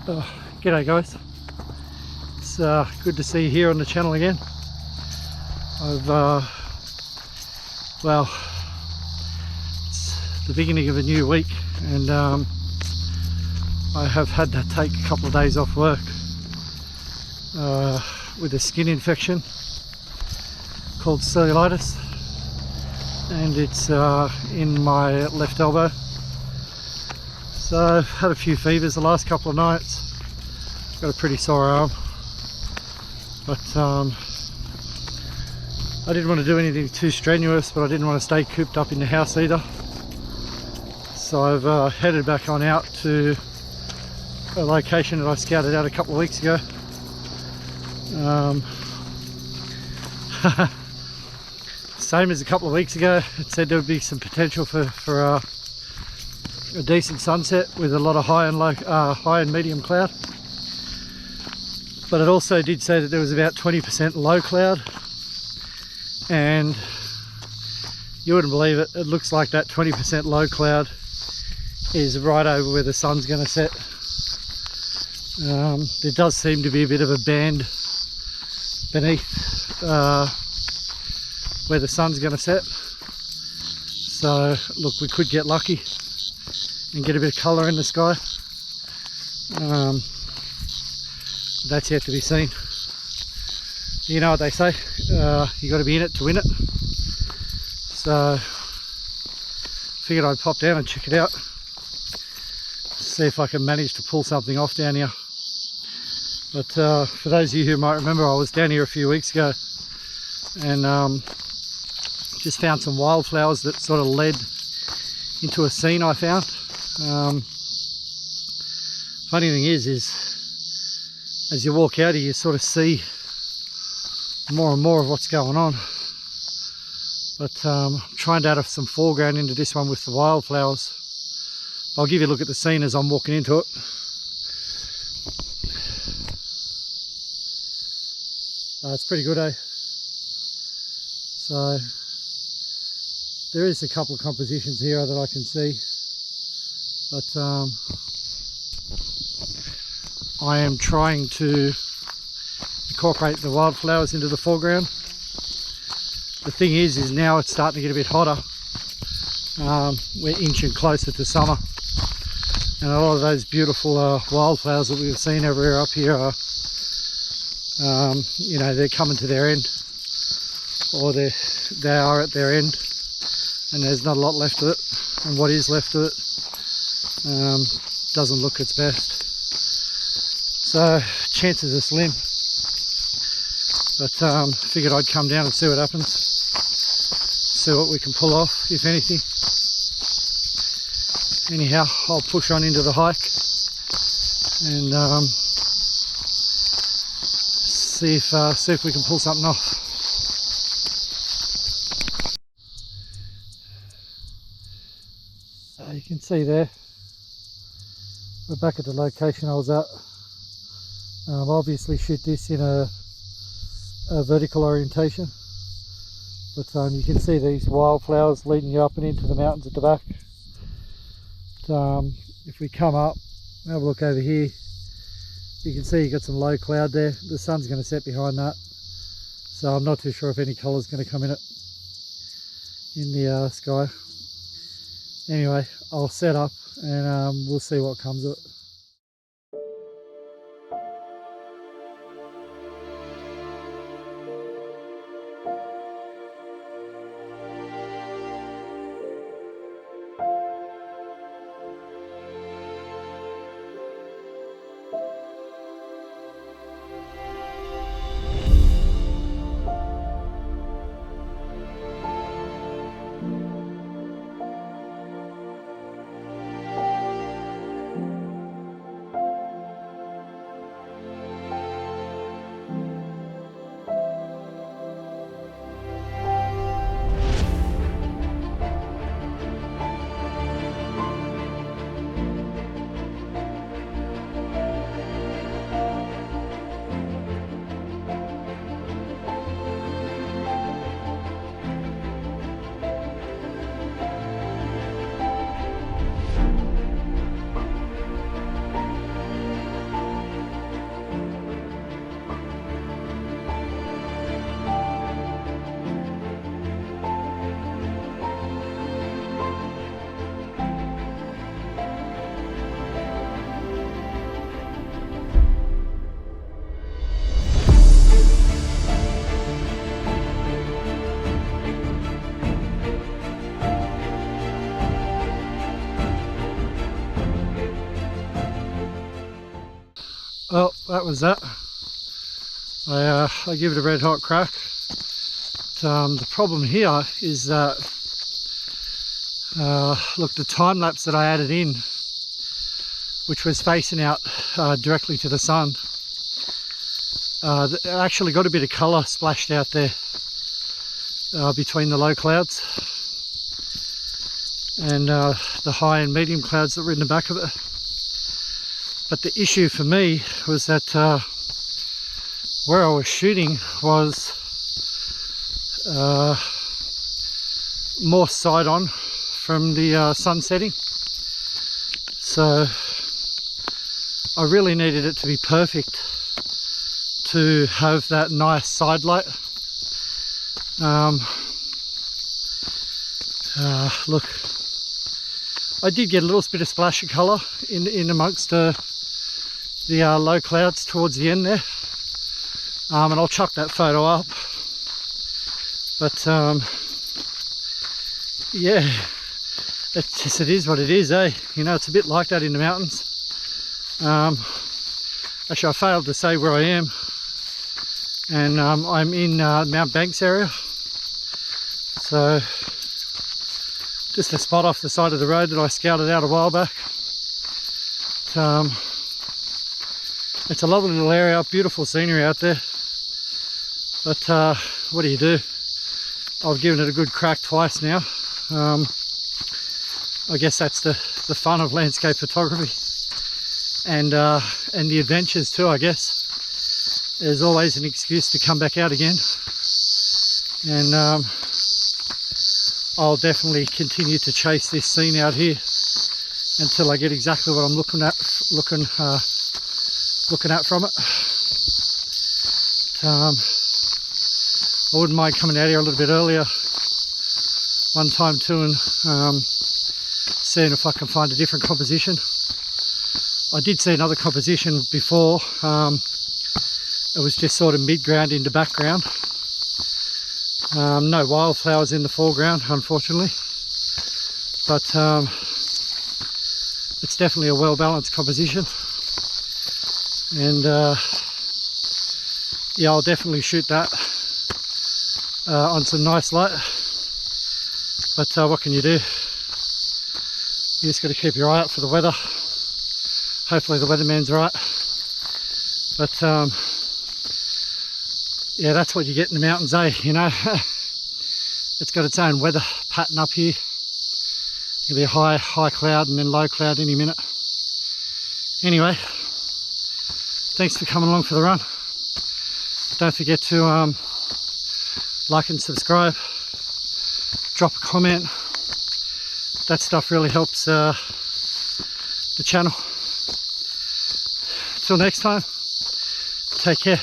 G'day guys, it's good to see you here on the channel again. Well, it's the beginning of a new week and I have had to take a couple of days off work with a skin infection called cellulitis, and it's in my left elbow. So I've had a few fevers the last couple of nights. Got a pretty sore arm, but I didn't want to do anything too strenuous, but I didn't want to stay cooped up in the house either. So I've headed back on out to a location that I scouted out a couple of weeks ago. Same as a couple of weeks ago, it said there would be some potential for a decent sunset with a lot of high and medium cloud, but it also did say that there was about 20% low cloud, and you wouldn't believe it, it looks like that 20% low cloud is right over where the sun's going to set. There does seem to be a bit of a band beneath where the sun's going to set, so look, we could get lucky and get a bit of colour in the sky. That's yet to be seen. You know what they say, you got to be in it to win it. So figured I'd pop down and check it out, see if I can manage to pull something off down here. But for those of you who might remember, I was down here a few weeks ago and just found some wildflowers that sort of led into a scene I found. Funny thing is as you walk out here, you sort of see more and more of what's going on. But I'm trying to add some foreground into this one with the wildflowers. I'll give you a look at the scene as I'm walking into it. It's pretty good, eh? So there is a couple of compositions here that I can see, but I am trying to incorporate the wildflowers into the foreground. The thing is now it's starting to get a bit hotter. We're inching closer to summer, and a lot of those beautiful wildflowers that we've seen everywhere up here are, you know, they're coming to their end, or they are at their end, and there's not a lot left of it, and what is left of it doesn't look its best. So chances are slim, but figured I'd come down and see what happens, see what we can pull off, if anything. Anyhow, I'll push on into the hike and see if we can pull something off. So you can see there, we're back at the location I was at. Obviously shoot this in a vertical orientation, but you can see these wildflowers leading you up and into the mountains at the back. But, if we come up, have a look over here, you can see you got some low cloud there. The sun's going to set behind that, so I'm not too sure if any colour is going to come in the sky. Anyway, I'll set up and we'll see what comes of it. Well, that was that. I give it a red hot crack. The problem here is that, look, the time lapse that I added in, which was facing out directly to the sun, I actually got a bit of colour splashed out there between the low clouds and the high and medium clouds that were in the back of it. But the issue for me was that where I was shooting was more side on from the sun setting, so I really needed it to be perfect to have that nice side light. Look, I did get a little bit of splash of colour in amongst the low clouds towards the end there, and I'll chuck that photo up. But yeah, it is what it is, eh? You know, it's a bit like that in the mountains. Actually, I failed to say where I am, and I'm in Mount Banks area, so just a spot off the side of the road that I scouted out a while back. It's a lovely little area, beautiful scenery out there, but what do you do? I've given it a good crack twice now. I guess that's the fun of landscape photography, and the adventures too, I guess. There's always an excuse to come back out again, and I'll definitely continue to chase this scene out here until I get exactly what I'm looking at from it. I wouldn't mind coming out here a little bit earlier one time too, and seeing if I can find a different composition. I did see another composition before. It was just sort of mid-ground into background. No wildflowers in the foreground, unfortunately, but it's definitely a well-balanced composition, and yeah, I'll definitely shoot that on some nice light. But what can you do? You just got to keep your eye out for the weather. Hopefully the weatherman's right. But yeah, that's what you get in the mountains, eh? You know, it's got its own weather pattern up here. It'll be a high cloud and then low cloud any minute. Anyway, thanks for coming along for the run. Don't forget to like and subscribe, drop a comment. That stuff really helps the channel. Till next time, take care.